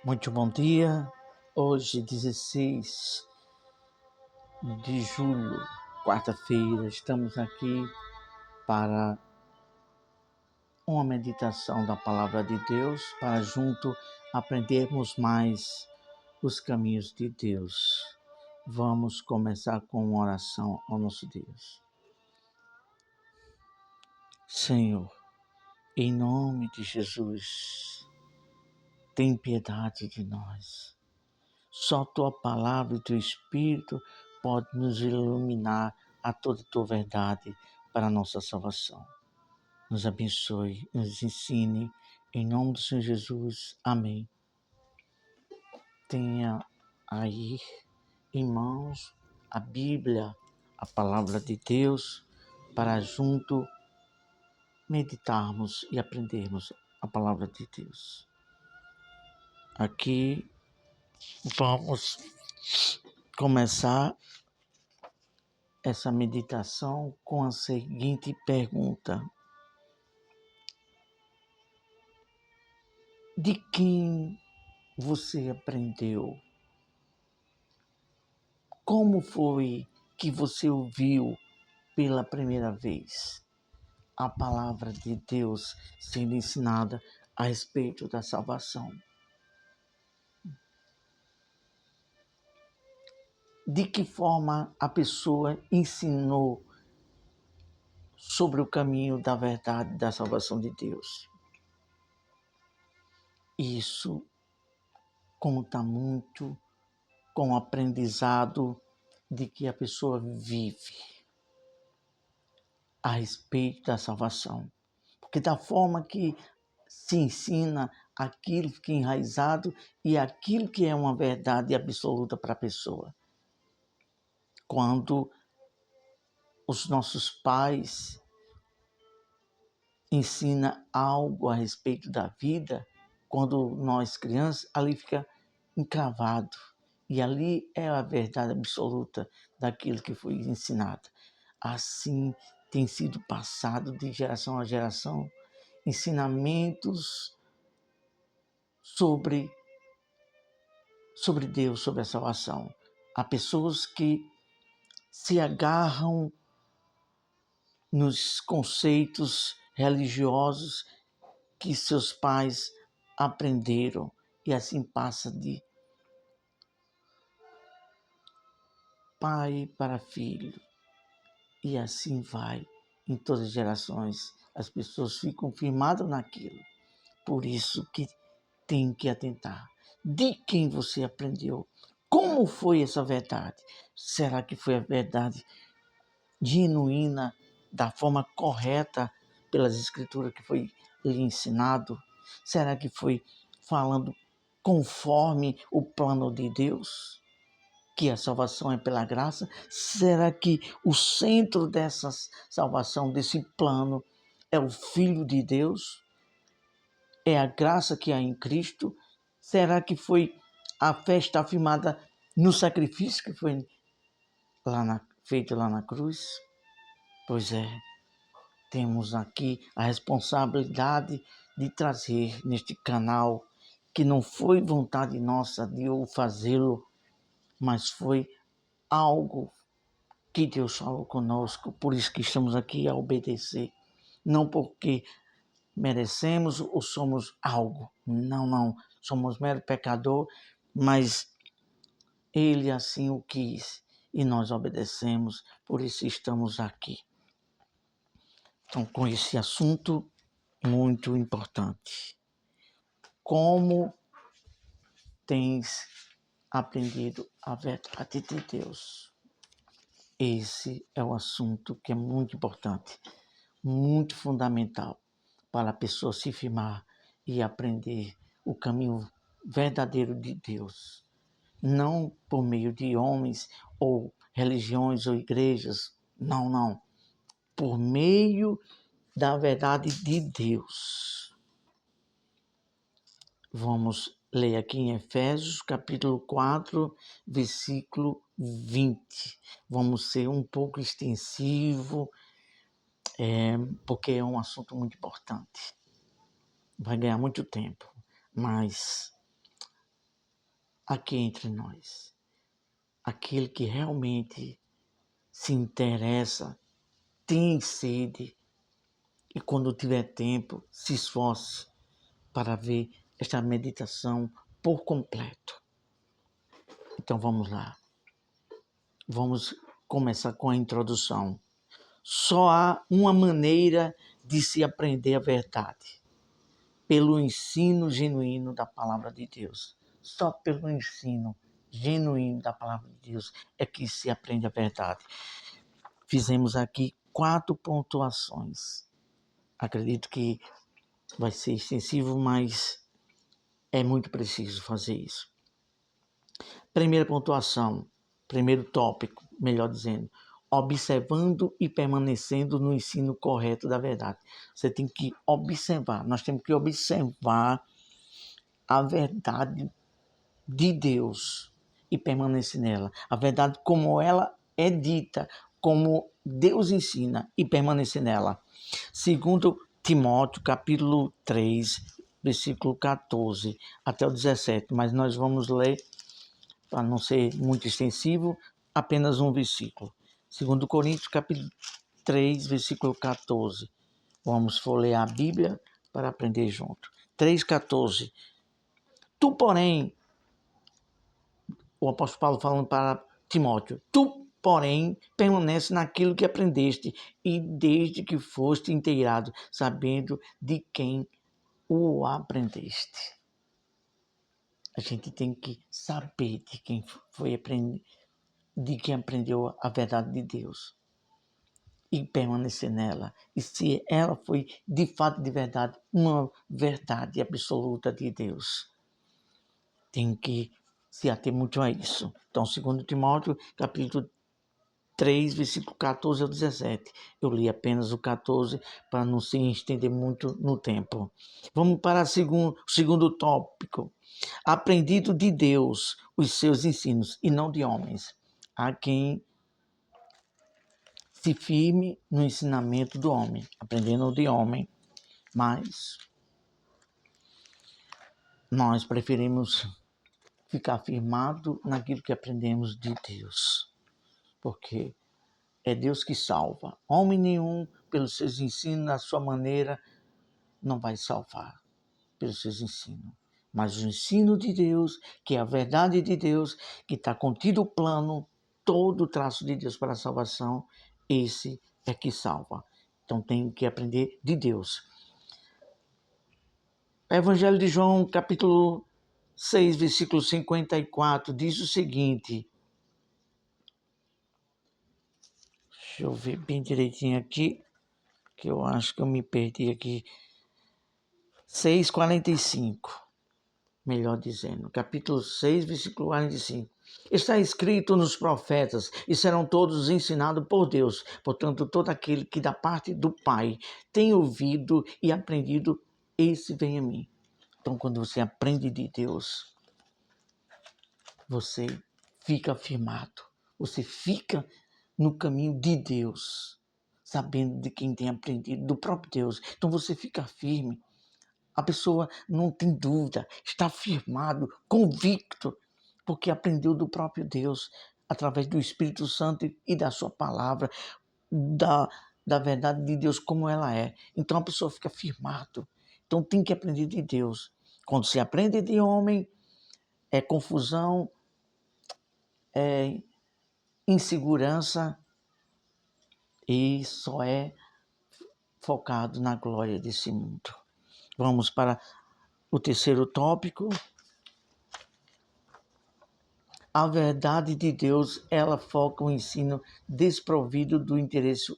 Muito bom dia. Hoje, 16 de julho, quarta-feira, estamos aqui para uma meditação da Palavra de Deus, para junto aprendermos mais os caminhos de Deus. Vamos começar com uma oração ao nosso Deus. Senhor, em nome de Jesus, tem piedade de nós. Só Tua palavra e Teu Espírito pode nos iluminar a toda a Tua verdade para a nossa salvação. Nos abençoe, nos ensine, em nome do Senhor Jesus. Amém. Tenha aí em mãos a Bíblia, a palavra de Deus, para junto meditarmos e aprendermos a palavra de Deus. Aqui vamos começar essa meditação com a seguinte pergunta: de quem você aprendeu? Como foi que você ouviu pela primeira vez a palavra de Deus sendo ensinada a respeito da salvação? De que forma a pessoa ensinou sobre o caminho da verdade da salvação de Deus? Isso conta muito com o aprendizado de que a pessoa vive a respeito da salvação. Porque da forma que se ensina aquilo que é enraizado e aquilo que é uma verdade absoluta para a pessoa. Quando os nossos pais ensinam algo a respeito da vida, quando nós crianças, ali fica encravado. E ali é a verdade absoluta daquilo que foi ensinado. Assim tem sido passado de geração a geração ensinamentos sobre Deus, sobre a salvação. Há pessoas que se agarram nos conceitos religiosos que seus pais aprenderam e assim passa de pai para filho. E assim vai em todas as gerações. As pessoas ficam firmadas naquilo. Por isso que tem que atentar. De quem você aprendeu? Como foi essa verdade? Será que foi a verdade genuína, da forma correta, pelas escrituras que foi lhe ensinado? Será que foi falando conforme o plano de Deus? Que a salvação é pela graça? Será que o centro dessa salvação, desse plano, é o Filho de Deus? É a graça que há em Cristo? Será que foi a fé está afirmada no sacrifício que foi feito lá na cruz? Pois é, temos aqui a responsabilidade de trazer neste canal, que não foi vontade nossa de eu fazê-lo, mas foi algo que Deus falou conosco, por isso que estamos aqui a obedecer. Não porque merecemos ou somos algo. Não. Somos mero pecador, mas Ele assim o quis e nós obedecemos, por isso estamos aqui. Então, com esse assunto muito importante. Como tens aprendido a verdade de Deus? Esse é o assunto que é muito importante, muito fundamental para a pessoa se firmar e aprender o caminho verdadeiro de Deus. Não por meio de homens ou religiões ou igrejas, não. Por meio da verdade de Deus. Vamos ler aqui em Efésios, capítulo 4, versículo 20. Vamos ser um pouco extensivo, porque é um assunto muito importante. Vai ganhar muito tempo, mas aqui entre nós, aquele que realmente se interessa, tem sede, e quando tiver tempo, se esforce para ver esta meditação por completo. Então vamos lá. Vamos começar com a introdução. Só há uma maneira de se aprender a verdade: pelo ensino genuíno da palavra de Deus. Só pelo ensino genuíno da palavra de Deus é que se aprende a verdade. Fizemos aqui 4 pontuações. Acredito que vai ser extensivo, mas é muito preciso fazer isso. Primeira pontuação, primeiro tópico, melhor dizendo, observando e permanecendo no ensino correto da verdade. Você tem que observar, nós temos que observar a verdade de Deus e permanecer nela. A verdade como ela é dita, como Deus ensina e permanecer nela. Segundo Timóteo, capítulo 3, versículo 14 até o 17, mas nós vamos ler, para não ser muito extensivo, apenas um versículo. Segundo Coríntios, capítulo 3, versículo 14. Vamos folhear a Bíblia para aprender junto. 3,14. Tu, porém, o apóstolo Paulo falando para Timóteo, tu, porém, permanece naquilo que aprendeste e desde que foste inteirado, sabendo de quem o aprendeste. A gente tem que saber de quem foi aprender, de quem aprendeu a verdade de Deus e permanecer nela. E se ela foi de fato, de verdade, uma verdade absoluta de Deus, tem que se ater muito a isso. Então, 2 Timóteo, capítulo 3, versículo 14 ao 17. Eu li apenas o 14 para não se estender muito no tempo. Vamos para o segundo tópico. Aprendido de Deus os seus ensinos e não de homens. Há quem se firme no ensinamento do homem, aprendendo de homem, mas nós preferimos ficar firmado naquilo que aprendemos de Deus, porque é Deus que salva. Homem nenhum, pelos seus ensinos, na sua maneira, não vai salvar pelos seus ensinos. Mas o ensino de Deus, que é a verdade de Deus, que está contido o plano, todo o traço de Deus para a salvação, esse é que salva. Então tem que aprender de Deus. O Evangelho de João, capítulo 6, versículo 54, diz o seguinte. Deixa eu ver bem direitinho aqui, que eu acho que eu me perdi aqui. 6,45, melhor dizendo. Capítulo 6, versículo 45. Está escrito nos profetas, e serão todos ensinados por Deus. Portanto, todo aquele que da parte do Pai tem ouvido e aprendido, esse vem a mim. Então, quando você aprende de Deus, você fica firmado. Você fica no caminho de Deus, sabendo de quem tem aprendido, do próprio Deus. Então, você fica firme. A pessoa não tem dúvida, está firmado, convicto, porque aprendeu do próprio Deus, através do Espírito Santo e da sua palavra, da verdade de Deus como ela é. Então a pessoa fica firmado. Então tem que aprender de Deus. Quando se aprende de homem, é confusão, é insegurança e só é focado na glória desse mundo. Vamos para o terceiro tópico. A verdade de Deus, ela foca o ensino desprovido do interesse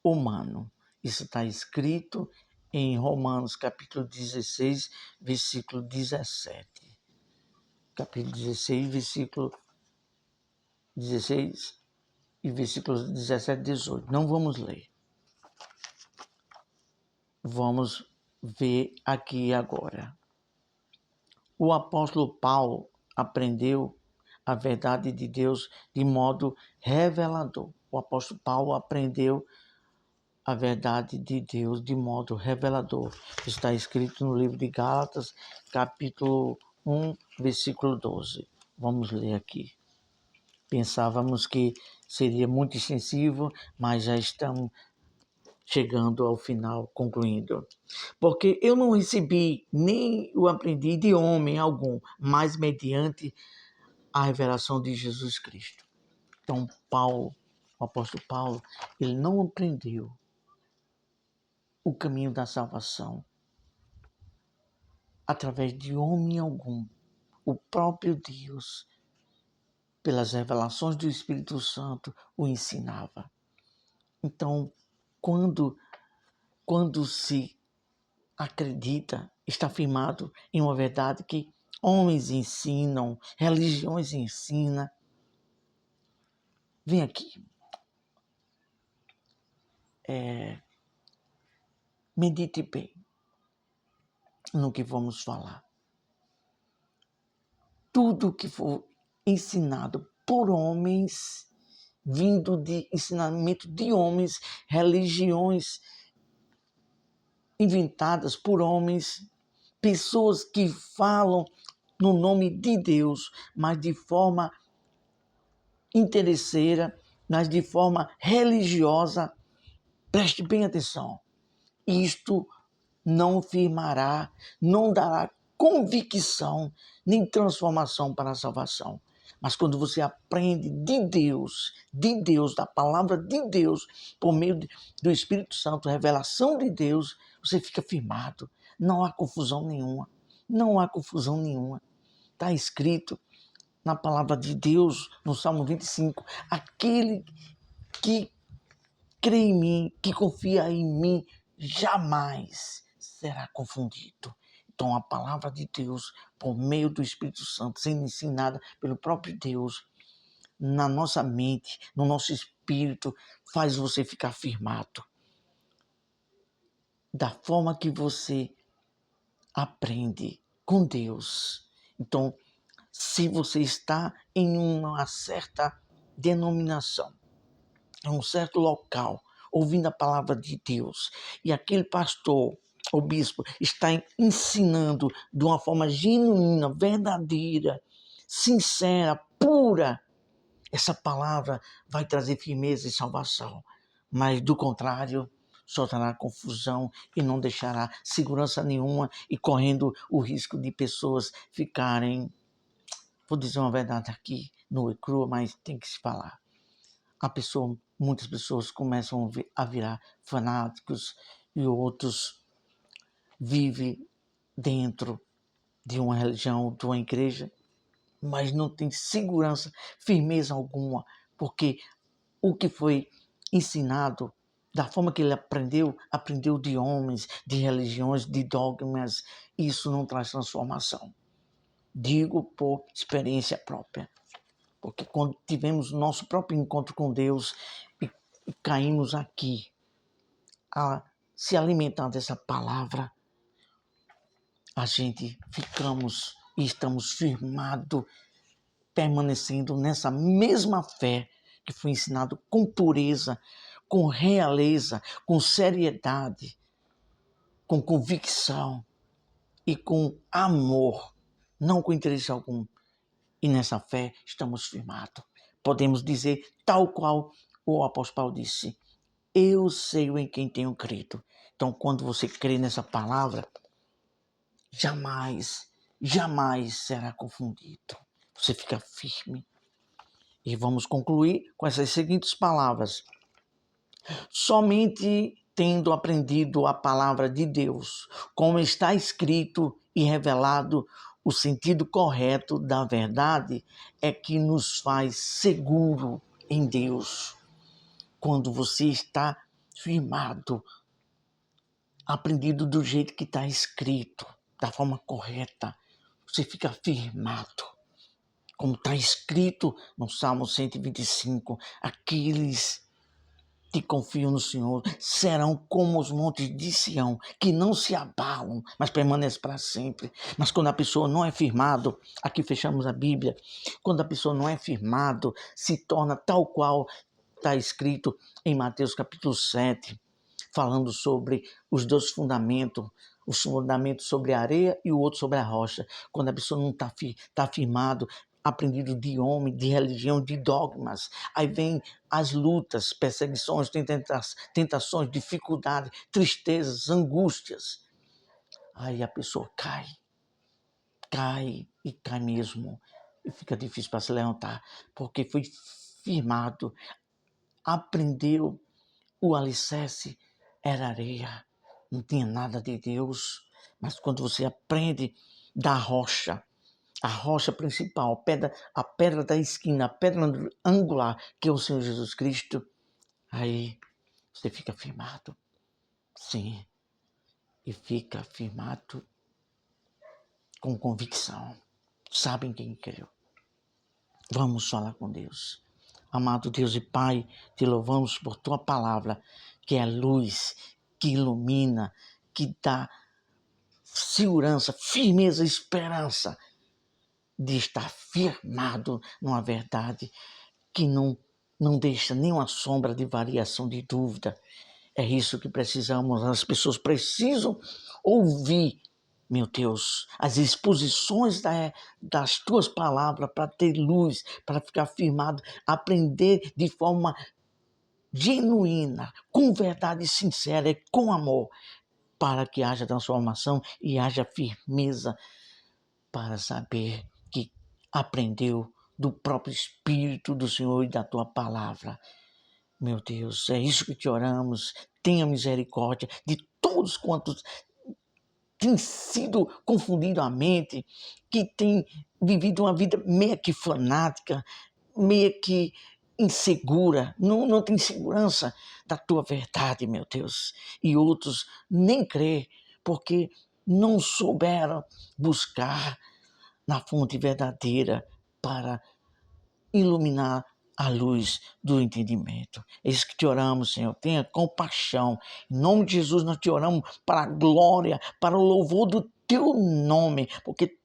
humano. Isso está escrito em Romanos, capítulo 16, versículo 17. Capítulo 16, versículo 16 e versículos 17 e 18. Não vamos ler. Vamos ver aqui agora. O apóstolo Paulo aprendeu a verdade de Deus de modo revelador. O apóstolo Paulo aprendeu a verdade de Deus de modo revelador. Está escrito no livro de Gálatas, capítulo 1, versículo 12. Vamos ler aqui. Pensávamos que seria muito extensivo, mas já estamos chegando ao final, concluindo. Porque eu não recebi, nem o aprendi de homem algum, mas mediante a revelação de Jesus Cristo. Então, Paulo, o apóstolo Paulo, ele não aprendeu o caminho da salvação através de homem algum. O próprio Deus, pelas revelações do Espírito Santo, o ensinava. Então, quando se acredita, está firmado em uma verdade que homens ensinam, religiões ensinam. Vem aqui. Medite bem no que vamos falar. Tudo que for ensinado por homens, vindo de ensinamento de homens, religiões inventadas por homens, pessoas que falam no nome de Deus, mas de forma interesseira, mas de forma religiosa. Preste bem atenção. Isto não firmará, não dará convicção nem transformação para a salvação. Mas quando você aprende de Deus, da palavra de Deus, por meio do Espírito Santo, revelação de Deus, você fica firmado. Não há confusão nenhuma. Não há confusão nenhuma. Está escrito na palavra de Deus, no Salmo 25, aquele que crê em mim, que confia em mim, jamais será confundido. Então, a palavra de Deus, por meio do Espírito Santo, sendo ensinada pelo próprio Deus, na nossa mente, no nosso espírito, faz você ficar firmado. Da forma que você aprende com Deus. Então, se você está em uma certa denominação, em um certo local, ouvindo a palavra de Deus, e aquele pastor, o bispo, está ensinando de uma forma genuína, verdadeira, sincera, pura, essa palavra vai trazer firmeza e salvação. Mas, do contrário, só trará confusão e não deixará segurança nenhuma e correndo o risco de pessoas ficarem, vou dizer uma verdade aqui, nua e crua, mas tem que se falar. Muitas pessoas começam a virar fanáticos e outros vivem dentro de uma religião, de uma igreja, mas não tem segurança, firmeza alguma, porque o que foi ensinado, da forma que ele aprendeu de homens, de religiões, de dogmas, isso não traz transformação. Digo por experiência própria. Porque quando tivemos nosso próprio encontro com Deus e caímos aqui a se alimentar dessa palavra, a gente ficamos e estamos firmados, permanecendo nessa mesma fé que foi ensinado com pureza, com realeza, com seriedade, com convicção e com amor, não com interesse algum. E nessa fé estamos firmados. Podemos dizer, tal qual o apóstolo Paulo disse, eu sei em quem tenho crido. Então, quando você crê nessa palavra, jamais será confundido. Você fica firme. E vamos concluir com essas seguintes palavras. Somente tendo aprendido a palavra de Deus, como está escrito e revelado, o sentido correto da verdade é que nos faz seguro em Deus. Quando você está firmado, aprendido do jeito que está escrito, da forma correta, você fica firmado. Como está escrito no Salmo 125, aqueles que confiam no Senhor serão como os montes de Sião, que não se abalam, mas permanecem para sempre. Mas quando a pessoa não é firmado, aqui fechamos a Bíblia, quando a pessoa não é firmado, se torna tal qual está escrito em Mateus capítulo 7, falando sobre os 2 fundamentos, o fundamento sobre a areia e o outro sobre a rocha. Quando a pessoa não está firmado, aprendido de homem, de religião, de dogmas. Aí vem as lutas, perseguições, tentações, dificuldades, tristezas, angústias. Aí a pessoa cai e cai mesmo. E fica difícil para se levantar, porque foi firmado, aprendeu. O alicerce era areia, não tinha nada de Deus. Mas quando você aprende da rocha, a rocha principal, a pedra da esquina, a pedra angular, que é o Senhor Jesus Cristo, aí você fica firmado. Sim, e fica firmado com convicção. Sabem quem creu. Vamos falar com Deus. Amado Deus e Pai, te louvamos por tua palavra, que é luz, que ilumina, que dá segurança, firmeza, esperança de estar firmado numa verdade que não deixa nenhuma sombra de variação de dúvida. É isso que precisamos, as pessoas precisam ouvir, meu Deus, as exposições das tuas palavras para ter luz, para ficar firmado, aprender de forma genuína, com verdade sincera e com amor, para que haja transformação e haja firmeza para saber que aprendeu do próprio Espírito do Senhor e da tua palavra. Meu Deus, é isso que te oramos. Tenha misericórdia de todos quantos têm sido confundindo a mente, que têm vivido uma vida meio que fanática, meio que insegura, não tem segurança da tua verdade, meu Deus. E outros nem crê, porque não souberam buscar na fonte verdadeira para iluminar a luz do entendimento. É isso que te oramos, Senhor. Tenha compaixão. Em nome de Jesus, nós te oramos para a glória, para o louvor do teu nome, porque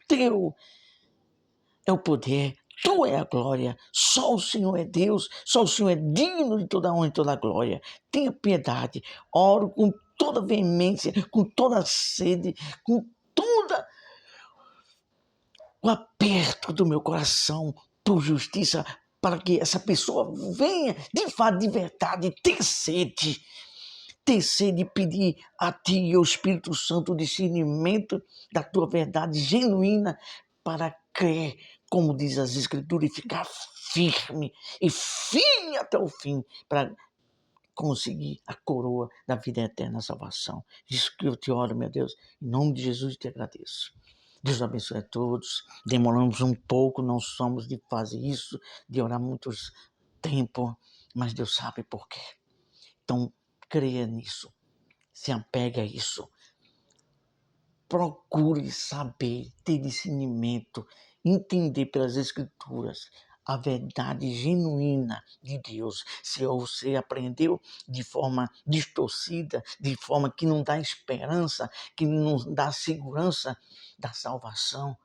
teu é o poder, tu é a glória. Só o Senhor é Deus, só o Senhor é digno de toda honra e toda glória. Tenha piedade. Oro com toda veemência, com toda sede, com toda o aperto do meu coração por justiça, para que essa pessoa venha, de fato, de verdade, ter sede e pedir a Ti e ao Espírito Santo o discernimento da Tua verdade genuína para crer, como diz as Escrituras, e ficar firme até o fim, para conseguir a coroa da vida eterna, a salvação. Isso que eu te oro, meu Deus, em nome de Jesus te agradeço. Deus abençoe a todos. Demoramos um pouco, não somos de fazer isso, de orar muito tempo, mas Deus sabe por quê. Então, creia nisso, se apegue a isso. Procure saber, ter discernimento, entender pelas Escrituras a verdade genuína de Deus. Se você aprendeu de forma distorcida, de forma que não dá esperança, que não dá segurança da salvação,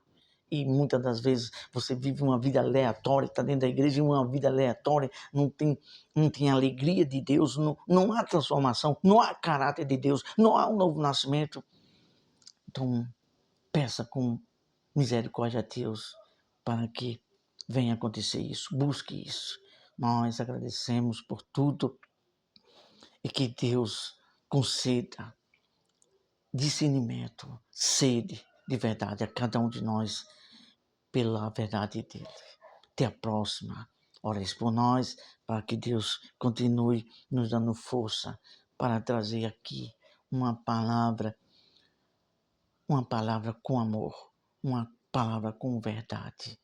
e muitas das vezes você vive uma vida aleatória, está dentro da igreja, uma vida aleatória, não tem alegria de Deus, não há transformação, não há caráter de Deus, não há um novo nascimento. Então, peça com misericórdia a Deus para que venha acontecer isso, busque isso. Nós agradecemos por tudo e que Deus conceda discernimento, sede de verdade a cada um de nós pela verdade dele. Até a próxima. Ore por nós para que Deus continue nos dando força para trazer aqui uma palavra com amor, uma palavra com verdade,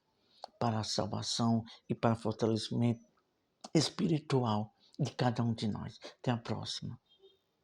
para a salvação e para o fortalecimento espiritual de cada um de nós. Até a próxima.